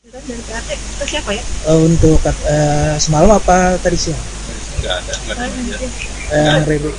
Dari PRT ke siapa ya? Untuk semalam apa tadi siang? Nggak ada media. Rebek.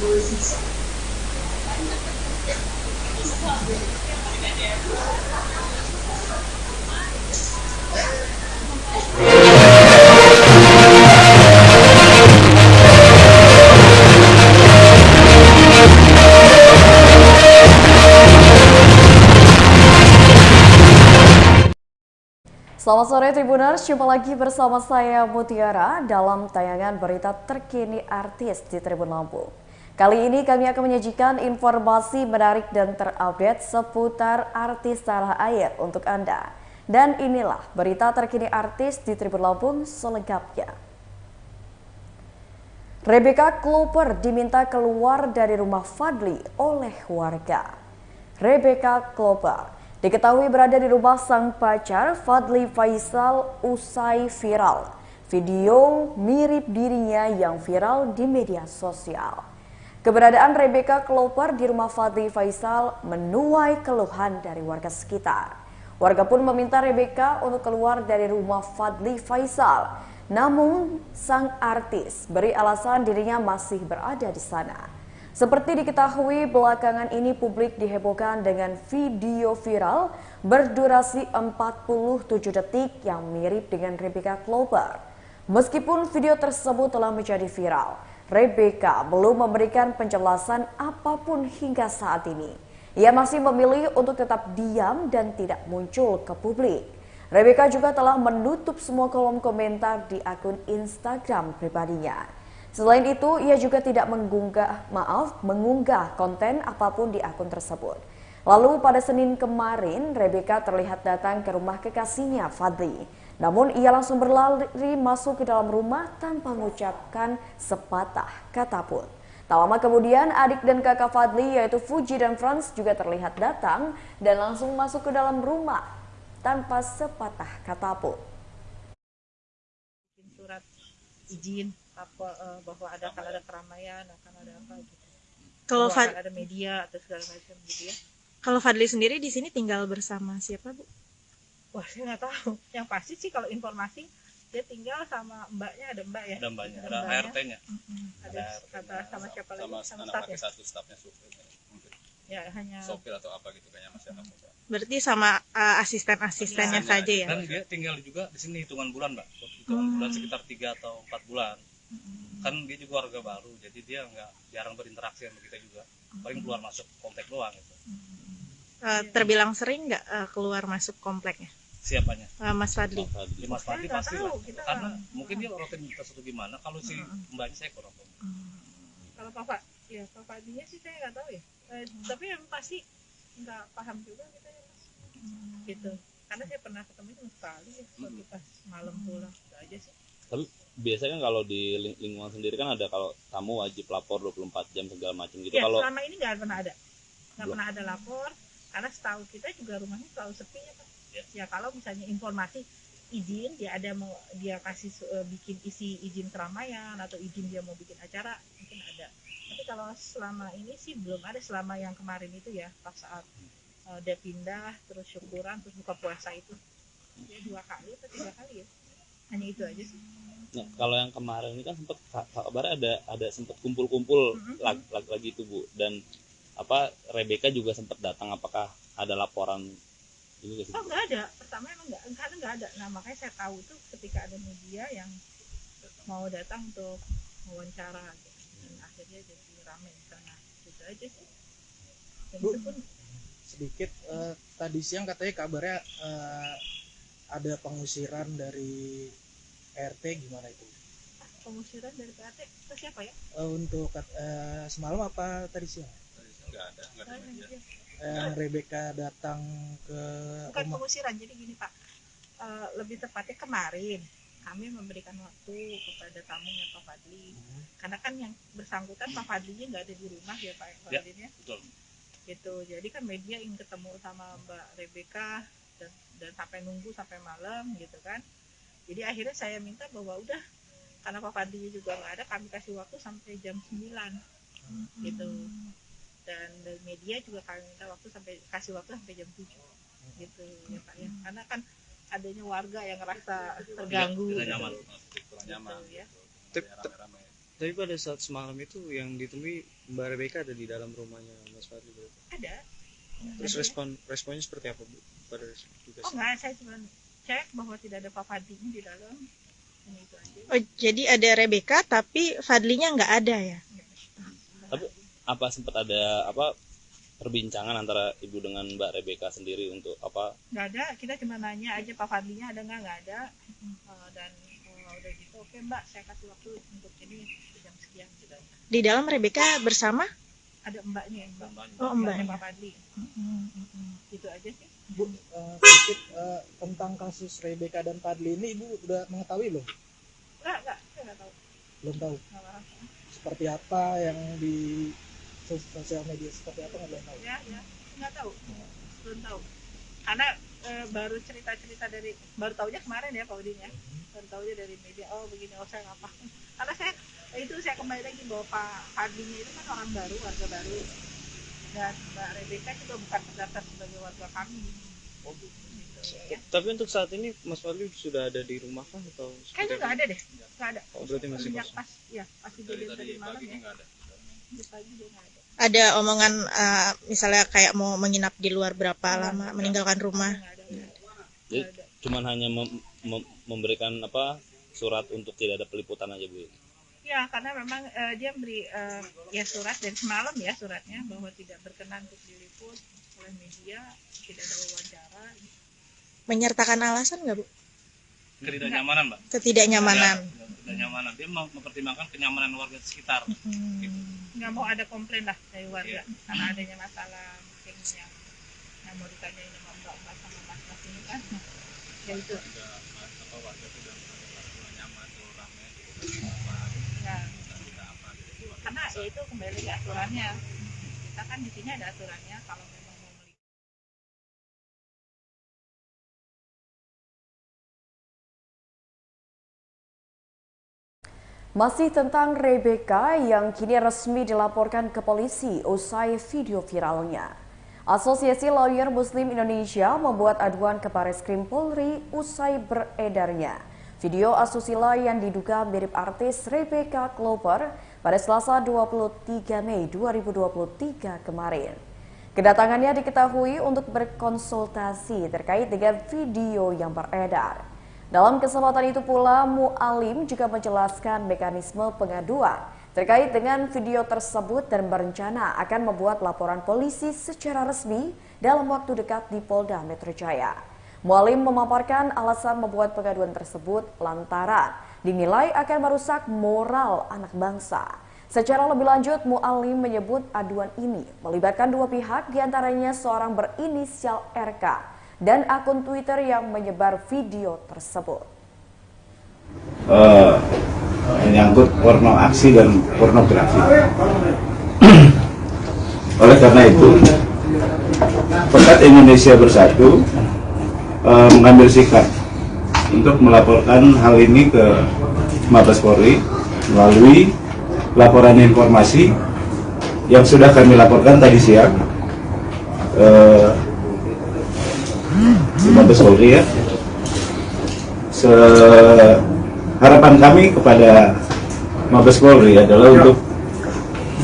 Selamat sore Tribuners, jumpa lagi bersama saya Mutiara dalam tayangan berita terkini artis di Tribun Lampung. Kali ini kami akan menyajikan informasi menarik dan terupdate seputar artis tanah air untuk Anda. Dan inilah berita terkini artis di Tribun Lampung selengkapnya. Rebecca Klooper diminta keluar dari rumah Fadly oleh warga. Rebecca Klooper diketahui berada di rumah sang pacar Fadly Faisal usai viral video mirip dirinya yang viral di media sosial. Keberadaan Rebecca Klooper di rumah Fadly Faisal menuai keluhan dari warga sekitar. Warga pun meminta Rebecca untuk keluar dari rumah Fadly Faisal. Namun, sang artis beri alasan dirinya masih berada di sana. Seperti diketahui, belakangan ini publik dihebohkan dengan video viral berdurasi 47 detik yang mirip dengan Rebecca Klooper. Meskipun video tersebut telah menjadi viral, Rebecca belum memberikan penjelasan apapun hingga saat ini. Ia masih memilih untuk tetap diam dan tidak muncul ke publik. Rebecca juga telah menutup semua kolom komentar di akun Instagram pribadinya. Selain itu, ia juga tidak mengunggah konten apapun di akun tersebut. Lalu pada Senin kemarin, Rebecca terlihat datang ke rumah kekasihnya Fadly. Namun ia langsung berlari masuk ke dalam rumah tanpa mengucapkan sepatah kata pun. Tak lama kemudian, adik dan kakak Fadly yaitu Fuji dan Franz juga terlihat datang dan langsung masuk ke dalam rumah tanpa sepatah kata pun. Surat izin apa bahwa akan ada keramaian, akan ada apa gitu. Kalau akan ada media atau segala macam gitu ya. Kalau Fadly sendiri di sini tinggal bersama siapa, Bu? Wah, saya nggak tahu. Yang pasti sih kalau informasi dia tinggal sama mbaknya, ada mbak ya. Ada mbaknya, ada ART-nya. Ada kata sama siapa lagi? Sama anak staff laki ya. satu, stafnya supir. Mungkin Ya, hanya sopir atau apa gitu kayaknya masih ada. Berarti sama asisten-asistennya saja ya? Dan dia tinggal juga di sini hitungan bulan, Mbak. Hitungan bulan sekitar 3 atau 4 bulan. Kan dia juga warga baru, jadi dia jarang berinteraksi sama kita juga. Paling keluar masuk komplek doang gitu. Terbilang sering nggak keluar masuk kompleknya? Siapanya? Mas Fadly. Mas Fadly Saya nggak pasti tahu, lah. kita Karena mungkin dia rutinitas atau gimana. Kalau si mbaknya saya kurang tahu. kalau Pak Fadlinya sih saya nggak tahu ya. Tapi yang pasti nggak paham juga kita ya, Mas. Gitu. Karena saya pernah ketemu cuma sekali ya, waktu pas malam pulang itu aja sih. Tapi biasanya kan kalau di lingkungan sendiri kan ada kalau tamu wajib lapor 24 jam segala macam gitu. Ya, Kalau selama ini nggak pernah ada. Nggak pernah ada lapor, karena setahu kita juga rumahnya selalu sepi ya, Pak. Ya kalau misalnya informasi izin, dia kasih bikin isi izin keramaian atau izin dia mau bikin acara, mungkin ada. Tapi kalau selama ini sih belum ada, selama yang kemarin itu ya, pas saat dia pindah, terus syukuran, terus buka puasa itu. Ya 2 kali atau 3 kali ya. Hanya itu aja sih. nah, kalau yang kemarin ini kan sempat kabarnya ada sempat kumpul-kumpul lagi itu, Bu. Dan apa Rebecca juga sempat datang, apakah ada laporan juga sih? Oh, nggak ada. Pertama emang nggak ada. Nah, makanya saya tahu itu ketika ada media yang mau datang untuk wawancara gitu. Dan akhirnya jadi ramai di sana. Gitu aja sih. Dan Bu, itu pun sedikit tadi siang katanya kabarnya ada pengusiran dari RT, gimana itu? pengusiran dari PRT ke siapa ya? Untuk semalam apa tadi siang? Nggak ada media. Rebecca datang ke Bukan rumah. pengusiran, jadi gini Pak, lebih tepatnya kemarin kami memberikan waktu kepada tamunya Pak Fadly, karena kan yang bersangkutan Pak Fadlinya nggak ada di rumah ya Pak Ya, Fadlinya, betul. gitu. Jadi kan media ingin ketemu sama Mbak Rebecca dan sampai nunggu sampai malam gitu kan. Jadi akhirnya saya minta bahwa udah, karena Pak Fadlinya juga nggak ada, kami kasih waktu sampai jam 9 gitu. Dan dari media juga kami minta kasih waktu sampai jam 7 gitu ya Pak ya. Karena kan adanya warga yang ngerasa terganggu. Tidak nyaman, kurang Gitu, nyaman. ya. Rame-rame. Tapi pada saat semalam itu yang ditemui Mbak Rebecca ada di dalam rumahnya Mas Fadli berarti. Ada. Terus Ada. responnya seperti apa Bu? Pada tugas. Oh enggak, saya cuma cek bahwa tidak ada Pak Fadlinya di dalam. Ini itu aja. Oh, jadi ada Rebecca tapi Fadlinya nggak ada ya? Tapi apa sempat ada apa perbincangan antara ibu dengan Mbak Rebecca sendiri untuk apa? Nggak ada, kita cuma nanya aja Pak Fadlinya ada nggak ada. Dan udah gitu, oke Mbak, saya kasih waktu untuk ini jam sekian gitu. Di dalam Rebecca bersama? Ada mbaknya, Oh, mbaknya mbaknya. Pak Fadli. Gitu aja sih. Bu, sedikit tentang kasus Rebecca dan Fadli ini Ibu udah mengetahui belum? Enggak, saya nggak tahu. Belum tahu. Nggak tahu. Seperti apa yang di sosial media seperti apa nggak tahu. Ya, nggak tahu. Belum tahu. Karena baru cerita-cerita dari, baru tahunya kemarin ya Pak Udin ya. Baru tahunya dari media, oh begini, oh saya ngapa. Karena saya kembali lagi bahwa Pak Fadlinya itu kan orang baru, warga baru. Dan Mbak Rebecca juga bukan terdaftar sebagai warga kami. Gitu, ya. Tapi untuk saat ini Mas Fadli sudah ada di rumah kah atau Kayaknya seperti nggak apa? ada deh, nggak ada. Oh, berarti masih Semenjak kosong. pas Dari kejadian tadi tadi malam pagi ya. nggak ada. Di pagi dia nggak ada. Ada omongan misalnya kayak mau menginap di luar berapa lama, meninggalkan rumah? Nggak ada. Jadi cuman hanya memberikan apa surat untuk tidak ada peliputan aja Bu. Ya, karena memang dia beri ya surat dari semalam ya suratnya bahwa tidak berkenan untuk diliput oleh media, tidak ada wawancara. Menyertakan alasan nggak Bu? Ketidaknyamanan, Mbak. Ketidaknyamanan. Ketidaknyamanan. Dia mempertimbangkan kenyamanan warga sekitar. Gitu. Nggak mau ada komplain lah dari warga karena adanya masalah mungkin yang mau ditanyain sama mbak-mbak sama mas-mas ini kan. Ya itu. Warga sudah merasa nyaman, terlalu ramai. Ya. Karena ya itu kembali ke aturannya. Kita kan di sini ada aturannya kalau memang mau meliput. Masih tentang Rebecca yang kini resmi dilaporkan ke polisi usai video viralnya. Asosiasi Lawyer Muslim Indonesia membuat aduan ke Barreskrim Polri usai beredarnya video asusila yang diduga mirip artis Rebecca Clover pada Selasa 23 Mei 2023 kemarin. Kedatangannya diketahui untuk berkonsultasi terkait dengan video yang beredar. Dalam kesempatan itu pula, Mu'alim juga menjelaskan mekanisme pengaduan terkait dengan video tersebut dan berencana akan membuat laporan polisi secara resmi dalam waktu dekat di Polda Metro Jaya. Mu'alim memaparkan alasan membuat pengaduan tersebut lantaran dinilai akan merusak moral anak bangsa. Secara lebih lanjut, Mu'alim menyebut aduan ini melibatkan dua pihak, diantaranya seorang berinisial RK dan akun Twitter yang menyebar video tersebut. Menyangkut porno aksi dan pornografi. Oleh karena itu, Pekat Indonesia Bersatu mengambil sikap untuk melaporkan hal ini ke Mabes Polri melalui laporan informasi yang sudah kami laporkan tadi siang di Mabes Polri ya. Harapan kami kepada Mabes Polri adalah untuk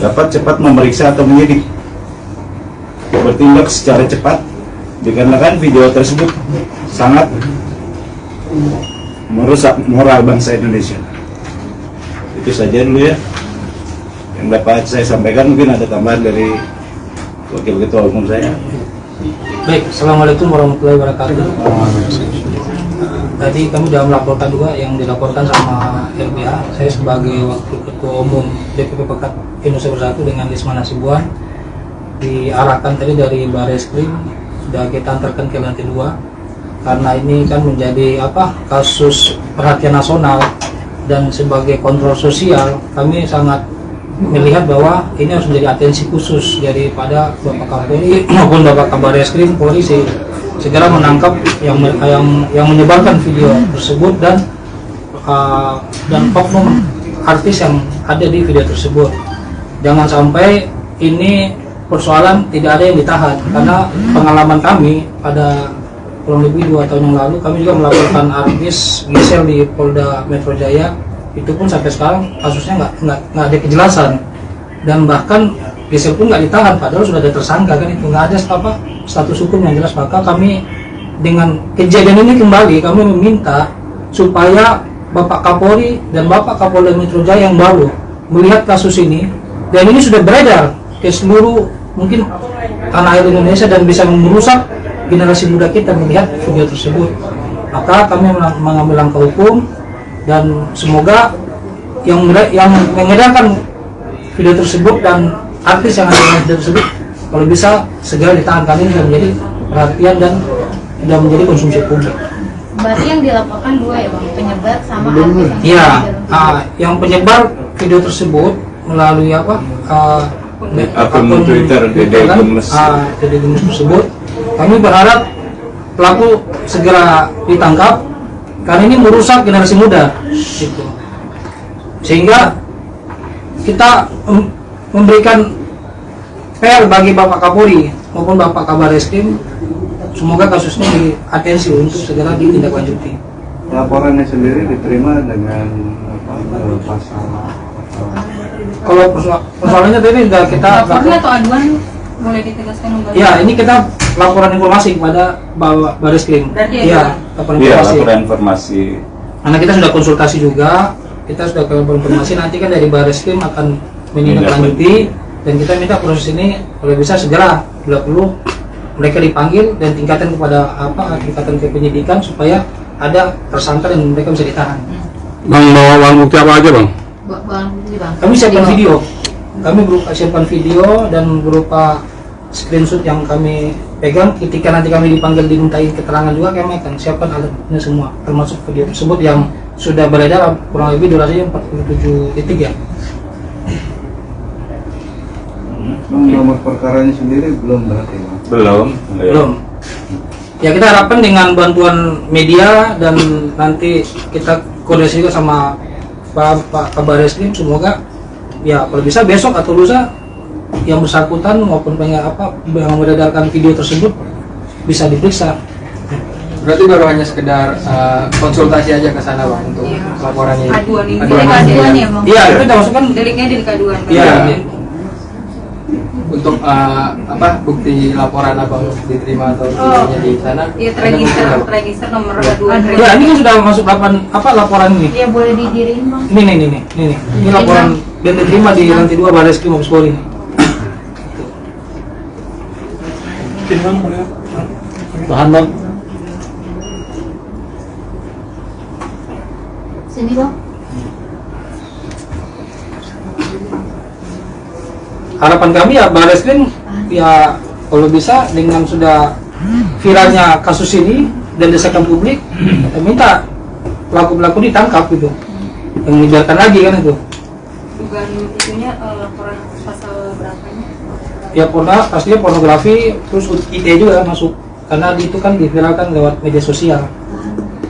dapat cepat memeriksa atau menyidik, bertindak secara cepat dikarenakan video tersebut sangat merusak moral bangsa Indonesia. Itu saja dulu ya yang dapat saya sampaikan. Mungkin ada tambahan dari Wakil Ketua Umum saya. Baik, Assalamualaikum warahmatullahi wabarakatuh. Tadi kami sudah melaporkan juga yang dilaporkan sama LBH. Saya sebagai Wakil Ketua Umum DPP Pekat Indonesia Bersatu dengan Lisman Hasibuan diarahkan tadi dari Barreskrim, sudah kita antarkan ke lantai 2 karena ini kan menjadi kasus perhatian nasional dan sebagai kontrol sosial kami sangat melihat bahwa ini harus menjadi atensi khusus daripada Bapak Kapolri maupun Bapak Kabar Eskrim polisi segera menangkap yang menyebarkan video tersebut dan oknum artis yang ada di video tersebut. Jangan sampai ini persoalan tidak ada yang ditahan, karena pengalaman kami pada kurang lebih 2 tahun yang lalu kami juga melaporkan artis Gisel di Polda Metro Jaya. Itu pun sampai sekarang kasusnya nggak ada kejelasan, dan bahkan Gisel pun nggak ditahan padahal sudah ada tersangka kan, itu nggak ada status hukum yang jelas. Maka kami dengan kejadian ini kembali kami meminta supaya Bapak Kapolri dan Bapak Kapolda Metro Jaya yang baru melihat kasus ini, dan ini sudah beredar ke seluruh mungkin tanah air Indonesia dan bisa merusak generasi muda kita melihat video tersebut. Maka kami mengambil langkah hukum, dan semoga yang mengedarkan video tersebut dan artis yang ada dalam video tersebut kalau bisa segera ditahan, karena ini sudah menjadi perhatian dan sudah menjadi konsumsi publik. Berarti yang dilaporkan 2 ya Bang, penyebar sama artis yang iya, yang penyebar video tersebut melalui akun Twitter Dede Gemes tersebut. Kami berharap pelaku segera ditangkap karena ini merusak generasi muda gitu. Sehingga kita memberikan PR bagi Bapak Kapolri maupun Bapak Kabar Eskrim, semoga kasusnya diatensi untuk segera ditindaklanjuti. Laporannya sendiri diterima dengan pasal. Kalau persoalannya tadi sudah kita laporan atau aduan boleh ditegaskan kembali? Ya, ini kita laporan informasi kepada Bareskrim. Iya, laporan informasi. Karena kita sudah konsultasi juga, kita sudah konfirmasi, nanti kan dari Bareskrim akan menindaklanjuti, dan kita minta proses ini kalau bisa segera, bila perlu mereka dipanggil dan tingkatan kepada tingkatan ke penyidikan supaya ada tersangka dan mereka bisa ditahan. Bang, bawa barang bukti apa aja Bang? Kami siapkan video. Kami siapkan video dan berupa screenshot yang kami pegang. Ketika nanti kami dipanggil dimintain keterangan juga, kami akan siapkan alatnya semua, termasuk video tersebut yang sudah beredar kurang lebih durasinya 47 detik ya. Nomor perkaranya sendiri belum berarti Bang? Belum. Ya, kita harapkan dengan bantuan media dan nanti kita koordinasi juga sama Pak Kabar Eskrim, semoga ya kalau bisa besok atau lusa yang bersangkutan maupun yang memberedarkan video tersebut bisa diperiksa. Berarti baru hanya sekedar konsultasi aja ke sana Bang untuk laporannya. Aduan ini aduan ya Bang? Iya, itu kita masukkan deliknya delik aduan. Iya. Untuk bukti laporan Abang diterima atau tidaknya di sana? Iya, terregister nomor aduan. Ya, ini kan sudah masuk laporan ini. Iya, boleh didiriin Bang. Ini laporan yang diterima di lantai 2 Bareskrim Mabes Polri. Tahan Bang. Sini Bang. Harapan kami ya Bareskrim ya kalau bisa dengan sudah viralnya kasus ini dan desakan publik, kita minta pelaku-pelaku ditangkap gitu, yang dibiarkan lagi kan itu. Dugaan itunya laporan pasal berapanya? Ya pastinya pornografi, terus ITE juga masuk karena itu kan diviralkan lewat media sosial.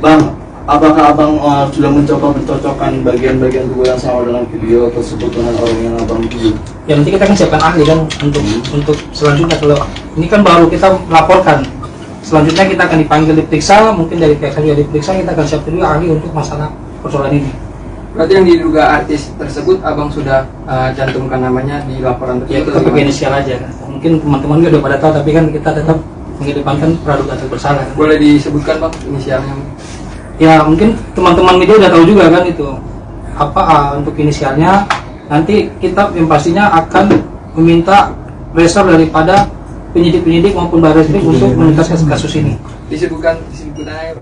Bang, apakah Abang sudah mencoba mencocokkan bagian-bagian tubuh yang sama dengan video tersebut dengan orang yang Abang tuju? Ya nanti kita kan siapkan ahli kan untuk selanjutnya. Kalau ini kan baru kita melaporkan, selanjutnya kita akan dipanggil diperiksa, mungkin dari pihak juga diperiksa, kita akan siapkan juga ahli untuk masalah persoalan ini. Berarti yang diduga artis tersebut Abang sudah cantumkan namanya di laporan tersebut? Ya, kita pakai inisial aja kan. Mungkin teman-teman juga udah pada tahu, tapi kan kita tetap mengedepankan praduga bersalah. Boleh disebutkan Bang inisialnya? Ya mungkin teman-teman media udah tahu juga kan itu untuk inisialnya. Nanti kita yang pastinya akan meminta resor daripada penyidik-penyidik maupun Bareskrim untuk menuntaskan kasus ini. Disebutkan aja.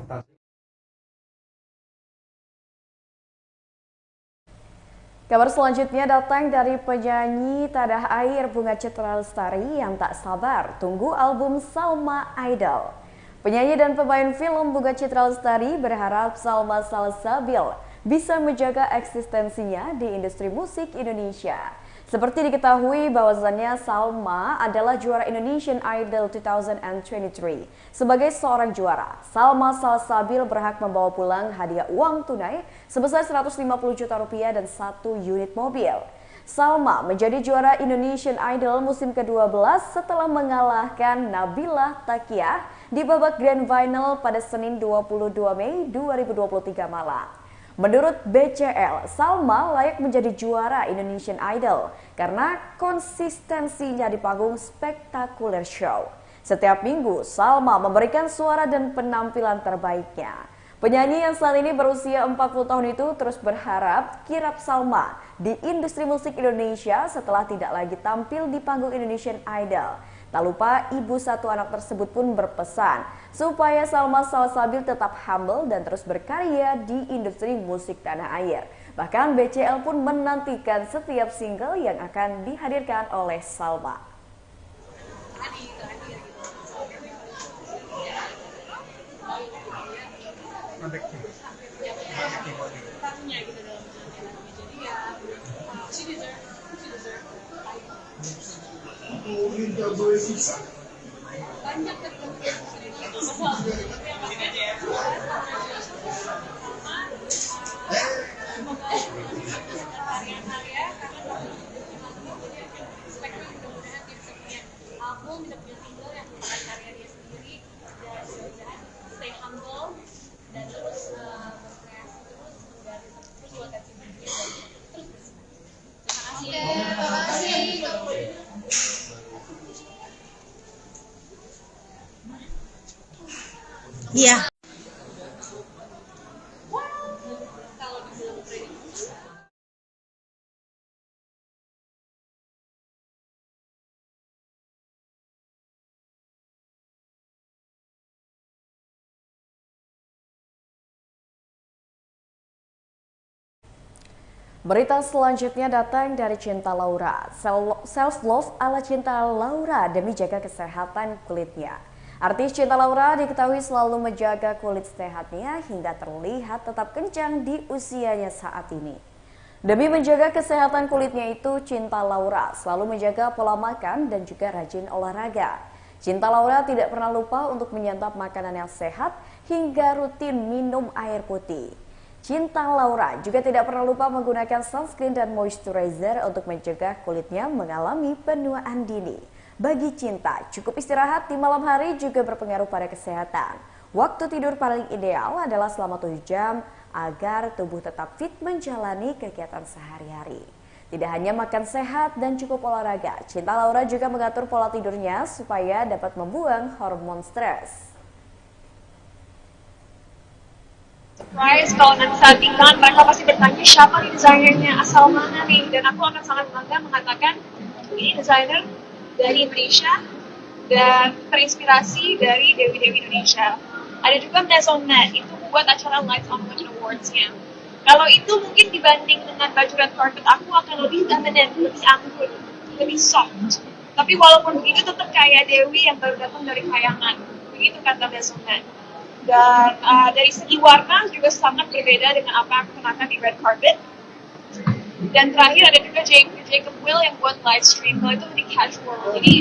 Kabar selanjutnya datang dari penyanyi tanah air Bunga Citra Lestari yang tak sabar tunggu album Salma Idol. Penyanyi dan pemain film Bunga Citra Lestari berharap Salma Salsabil bisa menjaga eksistensinya di industri musik Indonesia. Seperti diketahui bahwasannya Salma adalah juara Indonesian Idol 2023. Sebagai seorang juara, Salma Salsabil berhak membawa pulang hadiah uang tunai sebesar 150 juta rupiah dan 1 unit mobil. Salma menjadi juara Indonesian Idol musim ke-12 setelah mengalahkan Nabila Taqiyah di babak Grand Final pada Senin 22 Mei 2023 malam. Menurut BCL, Salma layak menjadi juara Indonesian Idol karena konsistensinya di panggung spektakuler show. Setiap minggu, Salma memberikan suara dan penampilan terbaiknya. Penyanyi yang saat ini berusia 40 tahun itu terus berharap kirap Salma di industri musik Indonesia setelah tidak lagi tampil di panggung Indonesian Idol. Tak lupa, ibu satu anak tersebut pun berpesan supaya Salma Salsabil tetap humble dan terus berkarya di industri musik tanah air. Bahkan BCL pun menantikan setiap single yang akan dihadirkan oleh Salma. Iya. Berita selanjutnya datang dari Cinta Laura. Self-love ala Cinta Laura demi jaga kesehatan kulitnya. Artis Cinta Laura diketahui selalu menjaga kulit sehatnya hingga terlihat tetap kencang di usianya saat ini. Demi menjaga kesehatan kulitnya itu, Cinta Laura selalu menjaga pola makan dan juga rajin olahraga. Cinta Laura tidak pernah lupa untuk menyantap makanan yang sehat hingga rutin minum air putih. Cinta Laura juga tidak pernah lupa menggunakan sunscreen dan moisturizer untuk mencegah kulitnya mengalami penuaan dini. Bagi Cinta, cukup istirahat di malam hari juga berpengaruh pada kesehatan. Waktu tidur paling ideal adalah selama 7 jam agar tubuh tetap fit menjalani kegiatan sehari-hari. Tidak hanya makan sehat dan cukup olahraga, Cinta Laura juga mengatur pola tidurnya supaya dapat membuang hormon stres. Surprise, kalau nanti saat iklan mereka pasti bertanya siapa nih desainernya, asal mana nih, dan aku akan sangat bangga mengatakan ini desainer dari Indonesia dan terinspirasi dari Dewi-Dewi Indonesia. Ada juga Maisonette, itu buat acara Lights on Women Awards-nya. Kalau itu mungkin dibanding dengan baju red carpet aku akan lebih feminine, lebih anggun, lebih soft. Tapi walaupun begitu tetap kayak Dewi yang baru datang dari kayangan. Begitu kata Maisonette. Dan dari segi warna juga sangat berbeda dengan apa yang aku kenakan di red carpet. Dan terakhir ada juga Jacob Will yang buat live stream. Kalau itu lebih casual, jadi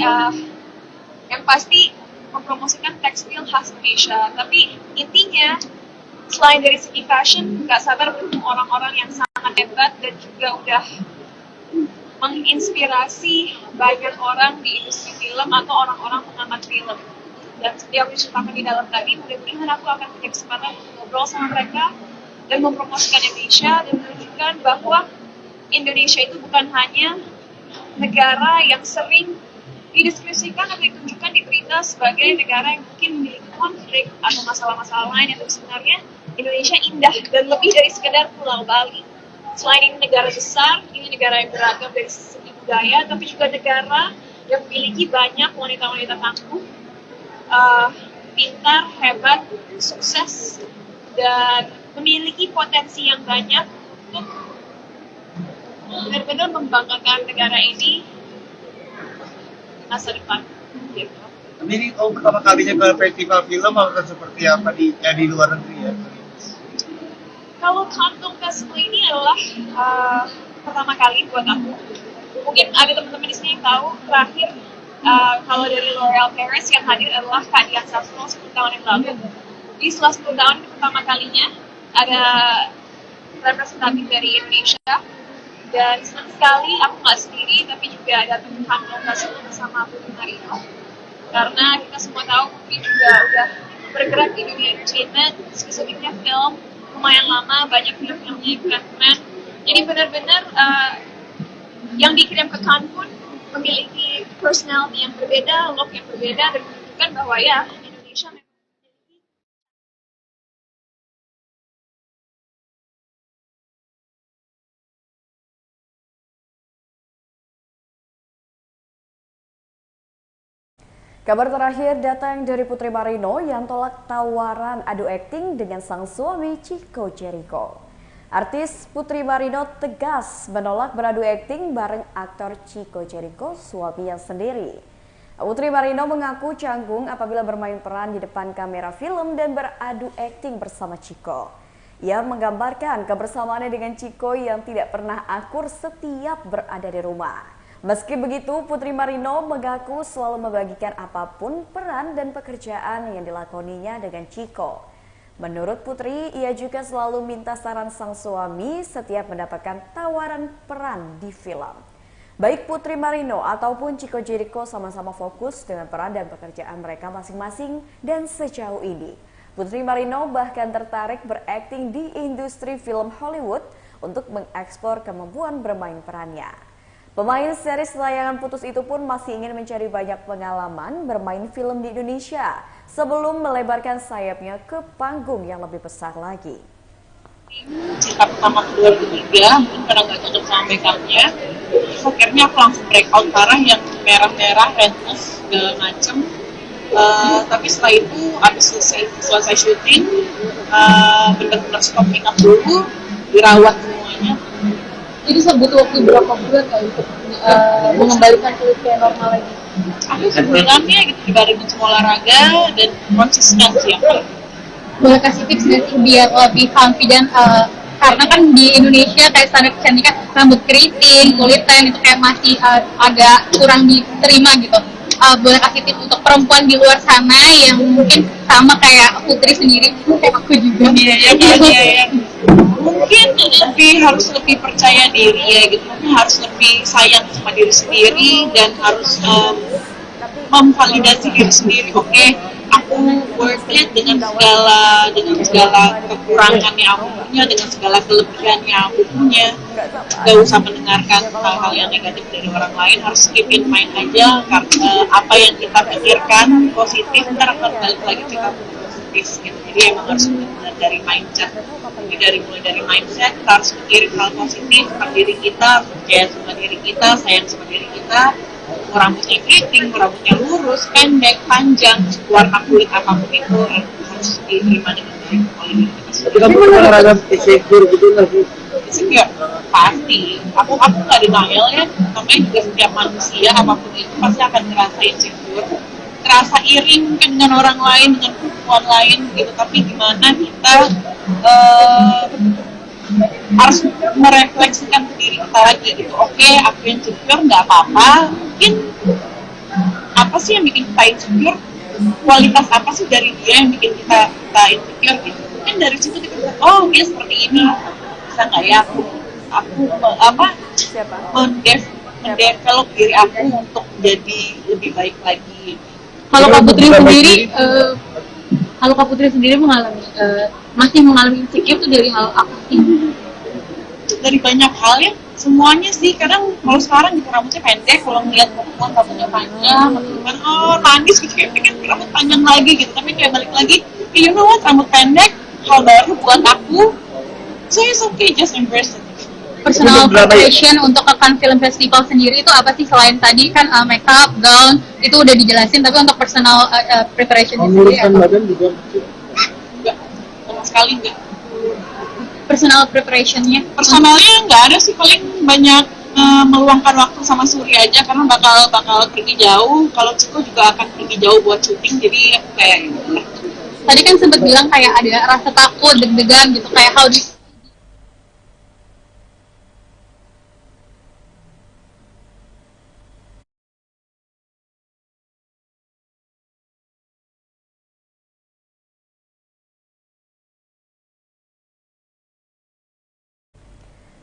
yang pasti mempromosikan tekstil khas Indonesia. Tapi intinya selain dari segi fashion, nggak sabar bertemu orang-orang yang sangat hebat dan juga udah menginspirasi banyak orang di industri film atau orang-orang pengamat film. Dan seperti yang diceritakan di dalam tadi, mudah-mudahan aku akan punya kesempatan untuk ngobrol sama mereka dan mempromosikan Indonesia dan menunjukkan bahwa Indonesia itu bukan hanya negara yang sering didiskusikan atau ditunjukkan di berita sebagai negara yang mungkin memiliki konflik atau masalah-masalah lain, yang sebenarnya Indonesia indah dan lebih dari sekedar Pulau Bali. Selain ini negara besar, ini negara yang beragam dari segi budaya, tapi juga negara yang memiliki banyak wanita-wanita tangguh, pintar, hebat, sukses, dan memiliki potensi yang banyak untuk benar-benar membanggakan negara ini di masa depan. Gitu. Tapi ini pertama kalinya ke festival film atau seperti apa di luar negeri ya? Kalau Cannes Festival ini adalah pertama kali buat aku. Mungkin ada teman-teman di sini yang tahu terakhir. Kalau dari L'Oréal Paris yang hadir adalah Kak Dian Sastro 10 tahun yang lalu. Di setelah 10 tahun pertama kalinya ada representatif dari Indonesia. Dan senang sekali aku nggak sendiri, tapi juga ada teman Kang Festival bersama Bu Marino. karena kita semua tahu Putri juga udah bergerak di dunia entertainment, spesifiknya film, lumayan lama, banyak film-filmnya yang keren-keren. Jadi benar-benar yang dikirim ke Cannes pun memiliki personality yang berbeda, look yang berbeda, dan menunjukkan bahwa ya Indonesia memang. Kabar terakhir datang dari Putri Marino yang tolak tawaran adu akting dengan sang suami Chico Jericho. Artis Putri Marino tegas menolak beradu akting bareng aktor Chico Jericho, suaminya sendiri. Putri Marino mengaku canggung apabila bermain peran di depan kamera film dan beradu akting bersama Chico. Ia menggambarkan kebersamaannya dengan Chico yang tidak pernah akur setiap berada di rumah. Meski begitu, Putri Marino mengaku selalu membagikan apapun peran dan pekerjaan yang dilakoninya dengan Chico. Menurut Putri, ia juga selalu minta saran sang suami setiap mendapatkan tawaran peran di film. Baik Putri Marino ataupun Chico Jericho sama-sama fokus dengan peran dan pekerjaan mereka masing-masing dan sejauh ini. Putri Marino bahkan tertarik berakting di industri film Hollywood untuk mengeksplor kemampuan bermain perannya. Pemain series layangan putus itu pun masih ingin mencari banyak pengalaman bermain film di Indonesia sebelum melebarkan sayapnya ke panggung yang lebih besar lagi. Cinta pertama kedua ketiga, mungkin karena nggak cocok sama makeupnya, akhirnya aku langsung breakout parah yang merah-merah, redness, segala macem. Tapi setelah itu, abis selesai syuting, benar-benar stop makeup dulu, dirawat semuanya. Jadi butuh waktu berapa bulan kali untuk mengembalikan kulit kayak normal lagi? Aku sebulannya gitu dibarengin sama olahraga dan konsisten sih yang paling. Boleh kasih tips nggak sih biar lebih confident? Karena kan di Indonesia kayak standar kecantikan rambut keriting, kulit tan itu kayak masih agak kurang diterima gitu. Boleh kasih tips untuk perempuan di luar sana yang mungkin sama kayak Putri sendiri, kayak aku juga. Iya. Mungkin harus lebih percaya diri ya gitu, harus lebih sayang sama diri sendiri dan harus memvalidasi diri sendiri. Oke, aku worth it dengan segala kekurangan yang aku punya, dengan segala kelebihan yang aku punya. Gak usah mendengarkan hal-hal yang negatif dari orang lain, harus keep in mind aja karena apa yang kita pikirkan positif ntar akan balik lagi kita positif gitu. Jadi emang harus benar dari mindset. Jadi mulai dari mindset, kita harus mikirin hal positif tentang diri kita, percaya sama diri kita, sayang sama diri kita. Rambutnya keriting, rambutnya lurus, pendek, panjang, warna kulit apapun itu harus diterima dengan baik oleh diri kita. Tapi kamu pernah rada insecure gitu nggak sih? Insecure? Pasti. Aku nggak denial ya, namanya juga setiap manusia apapun itu pasti akan ngerasa insecure, ngerasa iri mungkin dengan orang lain, dengan perempuan lain gitu. Tapi gimana kita harus merefleksikan ke diri kita lagi gitu. Oke, aku insecure nggak apa-apa. Mungkin apa sih yang bikin kita insecure? Kualitas apa sih dari dia yang bikin kita insecure gitu? Mungkin dari situ kita bisa, oh dia seperti ini. Bisa nggak ya mendevelop diri aku untuk jadi lebih baik lagi. Kalau Kak Putri sendiri masih mengalami insecure itu dari hal apa sih? Dari banyak hal ya, semuanya sih. Kadang kalau sekarang gitu rambutnya pendek, kalau ngeliat perempuan rambutnya panjang, kan nangis gitu kayak pengen rambut panjang lagi gitu. Tapi kayak balik lagi, you know what, rambut pendek hal baru buat aku, so it's okay, just embrace it. Personal preparation untuk ke Cannes Film Festival sendiri itu apa sih selain tadi kan makeup, gown itu udah dijelasin, tapi untuk personal preparation sendiri apa? Badan juga enggak, sama sekali enggak. Personal preparationnya? Personalnya enggak ada sih, paling banyak meluangkan waktu sama Suri aja karena bakal pergi jauh. Kalau Ciko juga akan pergi jauh buat syuting, jadi kayak tadi kan sempat bilang kayak ada rasa takut, deg-degan gitu, kayak how do you...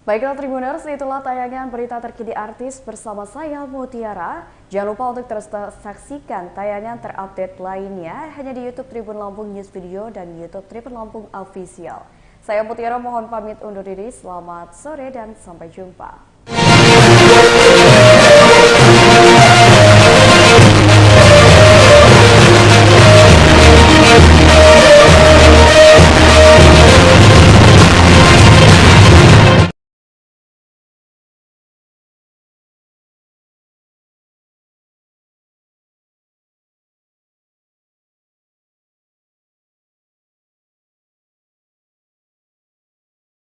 Baiklah Tribuners, itulah tayangan berita terkini artis bersama saya Mutiara. Jangan lupa untuk terus saksikan tayangan terupdate lainnya hanya di YouTube Tribun Lampung News Video dan YouTube Tribun Lampung Official. Saya Mutiara mohon pamit undur diri, selamat sore dan sampai jumpa.